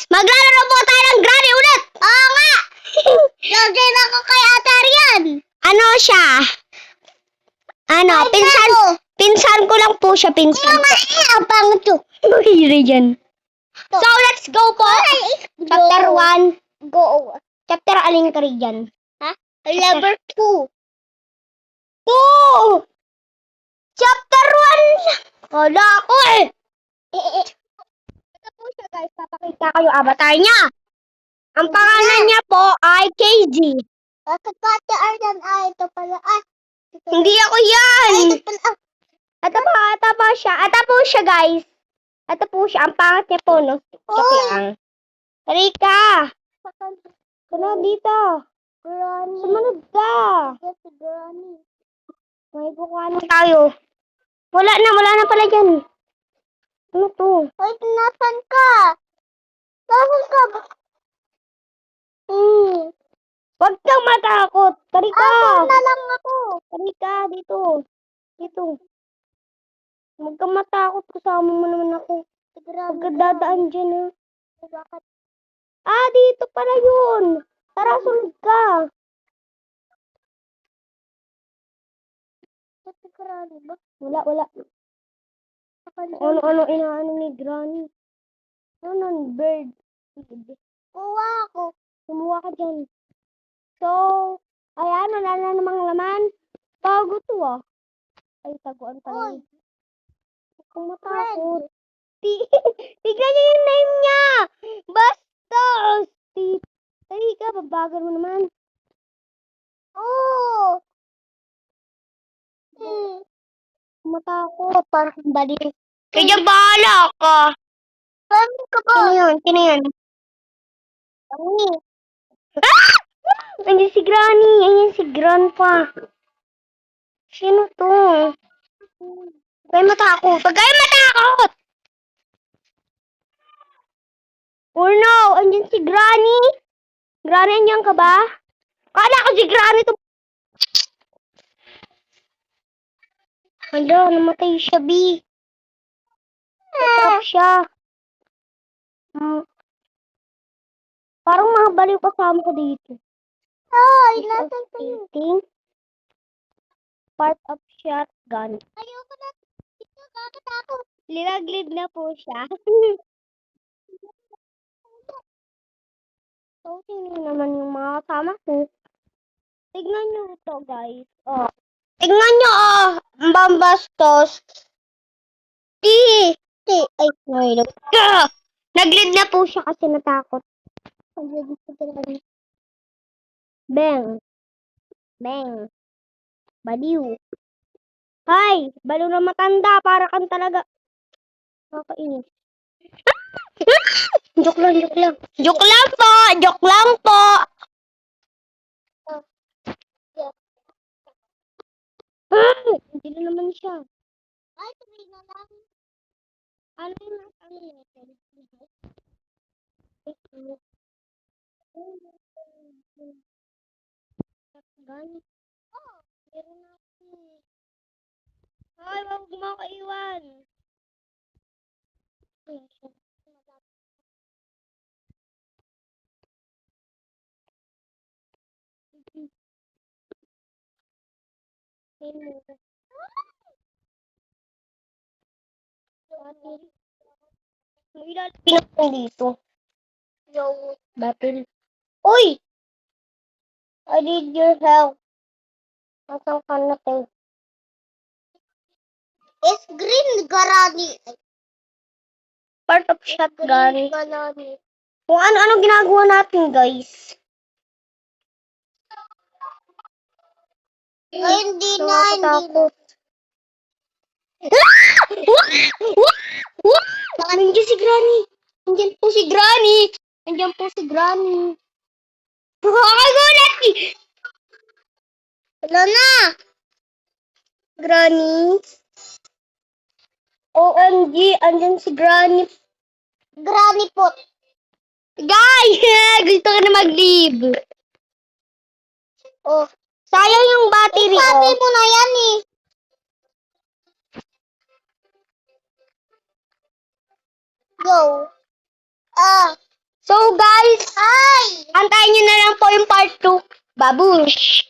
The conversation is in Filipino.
Maglalaro po tayo ng Granny ulit! Oo nga! Join ako kay Ate Arian. Ano siya? Ano, pinsan ko lang po siya, pinsan ko. Ang pangit to. Mahiri dyan. So, let's go po. Chapter 1. Go. Chapter aling ka rin dyan? Ha? Number 2. 2! Chapter 1! Wala ako eh. Ito po siya guys, papakita ko yung avatar niya. Ang pangalan niya po ay KG. Bakit pa Ate Arian? Ito pala. Hindi ako yan. Ito po siya guys. Ito po siya. Ang pangit niya po, no? Joke lang. Tarika. Ano dito? Sumunod ka. May bukuhanan tayo. Wala na pala dyan. Ano to? Ay, nasan ka? Nasan ka ba? Huwag kang matakot. Tarika. Na lang ako. Tarika, dito. Huwag kang matakot. Kasama mo naman ako. Huwag ka dadaan dyan, ha? Bakit? Dito pala yun. Tara, sunod ka. Wala. Ano inaano ni Granny? Ano, bird. Kuha ako. Kumuha ka dyan. So, ayan, wala na namang laman. Tago to Ay, taguan pala. Huwag kang matakot. Tignan niyo yung name niya! Basta! Ay, ka, babagal mo naman. Matakot, parang balik. Kaya bahala ka. Saan ka ba? Sino yun? Andiyan si Granny. Ayan si Grandpa. Sino to? Huwag kayo matakot. Or no, andiyan si Granny. Granny, andiyan ka ba? Kala ko si Granny to. Hala, namatay siya, B. Natrap siya. Parang mga baliw kasama ko dito. Nasan kayo? Part of shotgun. Ayoko na. Ito, bakit ako? Linaglid na po siya. So, sino naman yung mga kasama ko? Tignan nyo ito, guys. Tignan nyo, ang bambastos. Ay, naglid na po siya kasi natakot. Bang. Baliw. Hay, baliw na matanda. Para kang talaga. Nakakainis. Joke lang. Joke lang po. Hindi na naman siya. Ay, tuloy na lang. Ano yung nasa natin? Ganit. Meron natin. Ay, wag mo kaiwan. May ilalapin ako dito. Battle. Uy! I need your help. Nasaan ka natin? It's green Granny. Part of shotgun. Kung ano-ano ginagawa natin, guys. Hindi na. Nandiyan si Granny. Nandiyan po si Granny. Gulat! Wala na. Granny. OMG, andyan si Granny. Granny po. Guys, gusto ko na mag-leave. Sayang yung battery. Sabi mo na yan eh. Go. So guys, antayin nyo na lang po yung part 2. Babush!